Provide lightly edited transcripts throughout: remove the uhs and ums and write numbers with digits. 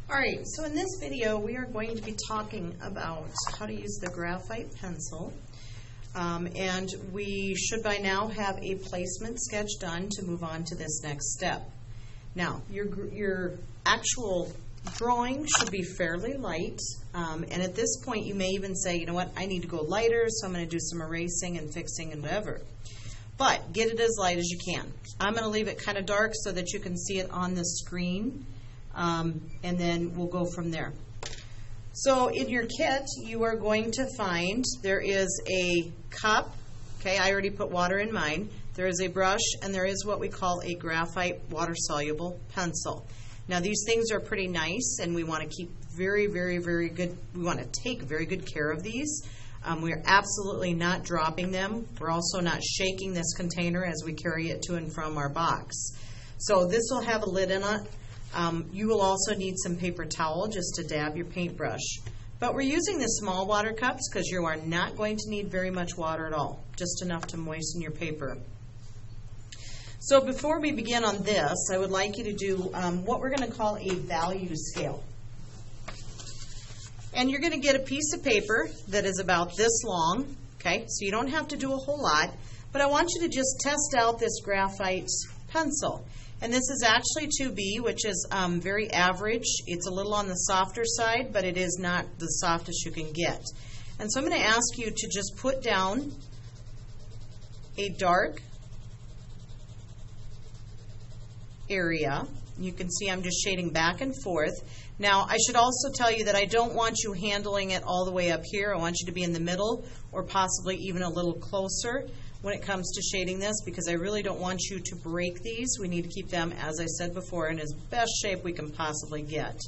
Alright, so in this video we are going to be talking about how to use the graphite pencil. And we should by now have a placement sketch done to move on to this next step. Now, your actual drawing should be fairly light, and at this point you may even say, you know what, I need to go lighter, so I'm going to do some erasing and fixing and whatever. But get it as light as you can. I'm going to leave it kind of dark so that you can see it on the screen, and then we'll go from there. So in your kit, you are going to find there is a cup. Okay, I already put water in mine. There is a brush, and there is what we call a graphite water-soluble pencil. Now these things are pretty nice, and we want to keep very, very, very good. We want to take very good care of these. We're absolutely not dropping them. We're also not shaking this container as we carry it to and from our box. So this will have a lid in it. You will also need some paper towel just to dab your paintbrush. But we're using the small water cups because you are not going to need very much water at all, just enough to moisten your paper. So before we begin on this, I would like you to do what we're going to call a value scale. And you're going to get a piece of paper that is about this long, okay? So you don't have to do a whole lot, but I want you to just test out this graphite pencil. And this is actually 2B, which is very average. It's a little on the softer side, but it is not the softest you can get. And so I'm going to ask you to just put down a dark area. You can see I'm just shading back and forth. Now, I should also tell you that I don't want you handling it all the way up here. I want you to be in the middle or possibly even a little closer when it comes to shading this, because I really don't want you to break these. We need to keep them, as I said before, in as best shape we can possibly get.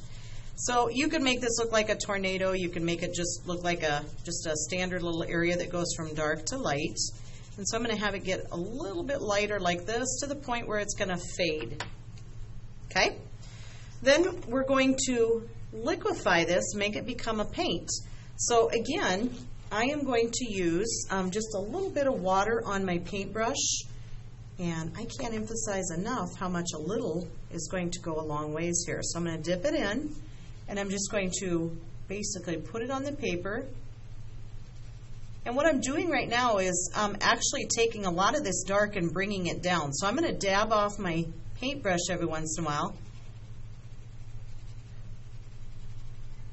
So you can make this look like a tornado. You can make it just look like just a standard little area that goes from dark to light. And so I'm going to have it get a little bit lighter like this to the point where it's going to fade. Okay? Then we're going to liquefy this, make it become a paint. So again, I am going to use just a little bit of water on my paintbrush, and I can't emphasize enough how much a little is going to go a long ways here. So I'm going to dip it in, and I'm just going to basically put it on the paper. And what I'm doing right now is actually taking a lot of this dark and bringing it down. So I'm going to dab off my paintbrush every once in a while.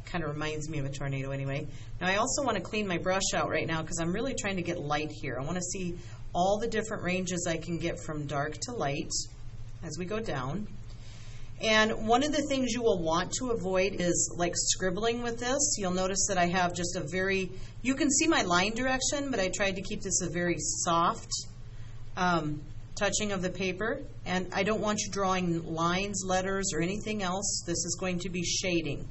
Kind of reminds me of a tornado anyway. Now I also want to clean my brush out right now because I'm really trying to get light here. I want to see all the different ranges I can get from dark to light as we go down. And one of the things you will want to avoid is like scribbling with this. You'll notice that I have just a very, you can see my line direction, but I tried to keep this a very soft touching of the paper. And I don't want you drawing lines, letters, or anything else. This is going to be shading.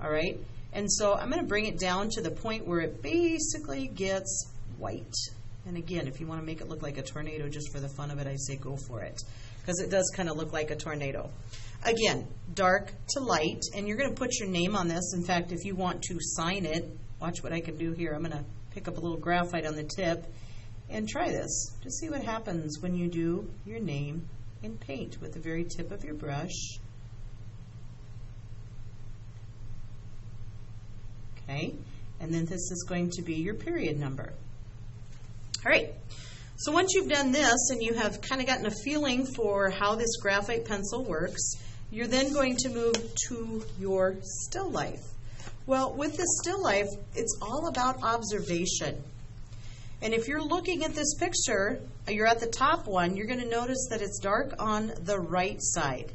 All right, and so I'm going to bring it down to the point where it basically gets white. And again, if you want to make it look like a tornado just for the fun of it, I say go for it, because it does kind of look like a tornado. Again, dark to light, and you're going to put your name on this. In fact, if you want to sign it, watch what I can do here. I'm going to pick up a little graphite on the tip and try this. Just see what happens when you do your name in paint with the very tip of your brush. Okay, and then this is going to be your period number. All right, so once you've done this and you have kind of gotten a feeling for how this graphite pencil works, you're then going to move to your still life. Well, with this still life, it's all about observation. And if you're looking at this picture, you're at the top one, you're going to notice that it's dark on the right side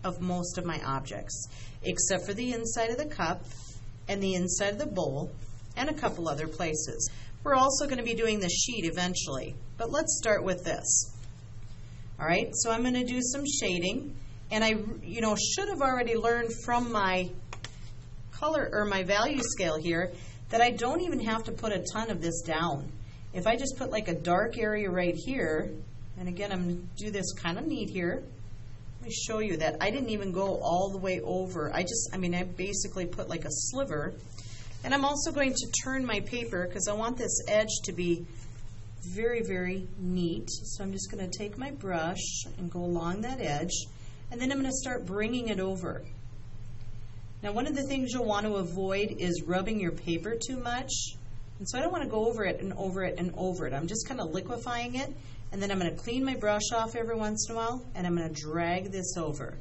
of most of my objects, except for the inside of the cup and the inside of the bowl, and a couple other places. We're also going to be doing the sheet eventually, but let's start with this. All right, so I'm going to do some shading, and I should have already learned from my color or my value scale here that I don't even have to put a ton of this down. If I just put like a dark area right here, and again I'm going to do this kind of neat here. Let me show you that I didn't even go all the way over. I basically put like a sliver. And I'm also going to turn my paper because I want this edge to be very, very neat. So I'm just going to take my brush and go along that edge. And then I'm going to start bringing it over. Now, one of the things you'll want to avoid is rubbing your paper too much. And so I don't want to go over it and over it and over it. I'm just kind of liquefying it, and then I'm going to clean my brush off every once in a while, and I'm going to drag this over.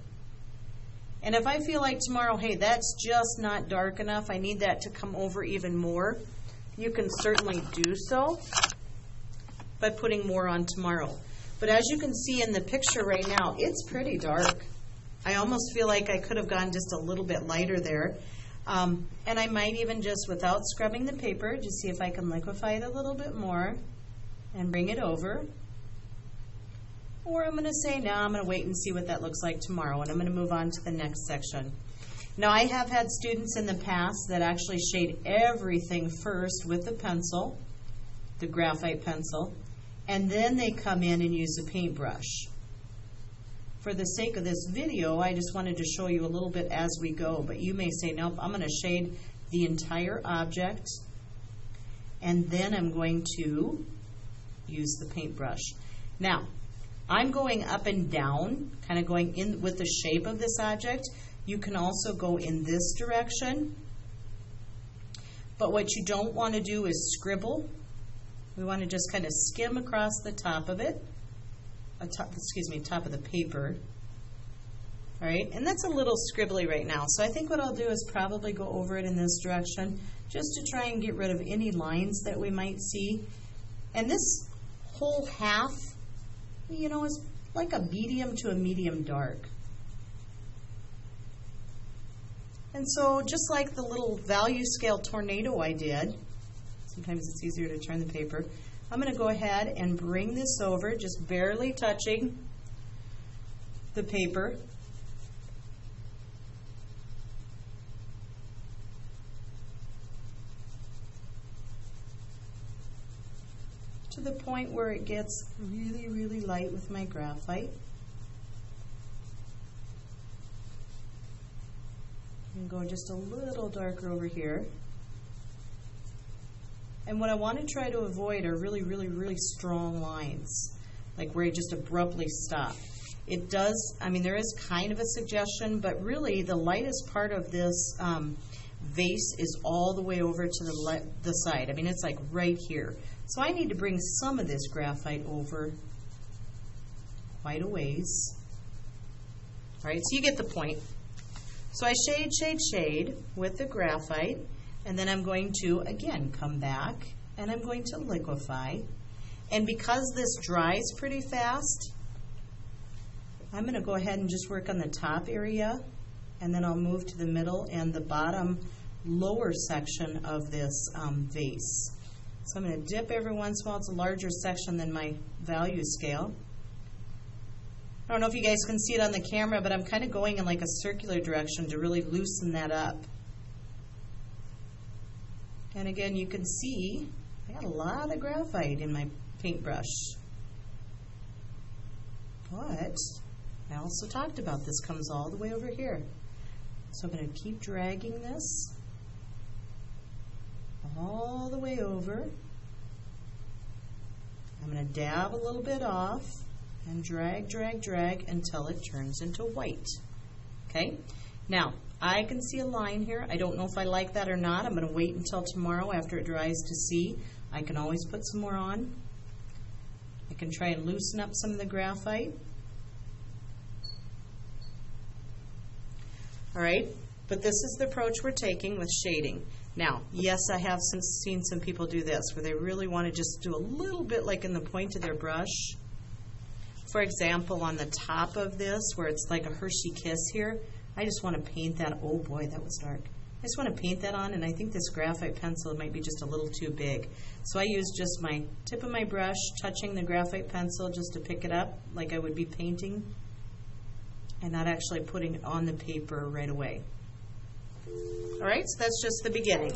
And if I feel like tomorrow, hey, that's just not dark enough, I need that to come over even more, you can certainly do so by putting more on tomorrow. But as you can see in the picture right now, it's pretty dark. I almost feel like I could have gone just a little bit lighter there. And I might even just, without scrubbing the paper, just see if I can liquefy it a little bit more and bring it over. Or I'm going to say, no, I'm going to wait and see what that looks like tomorrow, and I'm going to move on to the next section. Now, I have had students in the past that actually shade everything first with the pencil, the graphite pencil, and then they come in and use a paintbrush. For the sake of this video, I just wanted to show you a little bit as we go, but you may say, nope, I'm going to shade the entire object, and then I'm going to use the paintbrush. Now, I'm going up and down, kind of going in with the shape of this object. You can also go in this direction, but what you don't want to do is scribble. We want to just kind of skim across the top of it. Top of the paper. All right, and that's a little scribbly right now. So I think what I'll do is probably go over it in this direction just to try and get rid of any lines that we might see. And this whole half, you know, is like a medium to a medium dark. And so just like the little value scale tornado I did, sometimes it's easier to turn the paper, I'm going to go ahead and bring this over, just barely touching the paper. To the point where it gets really, really light with my graphite. And go just a little darker over here. And what I want to try to avoid are really, really, really strong lines, like where you just abruptly stop. It does, I mean, there is kind of a suggestion, but really the lightest part of this vase is all the way over to the side. I mean, it's like right here. So I need to bring some of this graphite over quite a ways. All right, so you get the point. So I shade, shade, shade with the graphite. And then I'm going to, again, come back, and I'm going to liquefy. And because this dries pretty fast, I'm going to go ahead and just work on the top area, and then I'll move to the middle and the bottom lower section of this vase. So I'm going to dip every once in a while. It's a larger section than my value scale. I don't know if you guys can see it on the camera, but I'm kind of going in like a circular direction to really loosen that up. And again, you can see I got a lot of graphite in my paintbrush. But I also talked about this comes all the way over here. So I'm going to keep dragging this all the way over. I'm going to dab a little bit off and drag, drag, drag until it turns into white. Okay? Now, I can see a line here. I don't know if I like that or not. I'm going to wait until tomorrow after it dries to see. I can always put some more on. I can try and loosen up some of the graphite. All right, but this is the approach we're taking with shading. Now, yes, I have seen some people do this where they really want to just do a little bit like in the point of their brush. For example, on the top of this where it's like a Hershey Kiss here, I just want to paint that. Oh boy, that was dark. I just want to paint that on, and I think this graphite pencil might be just a little too big. So I use just my tip of my brush, touching the graphite pencil just to pick it up like I would be painting, and not actually putting it on the paper right away. All right, so that's just the beginning.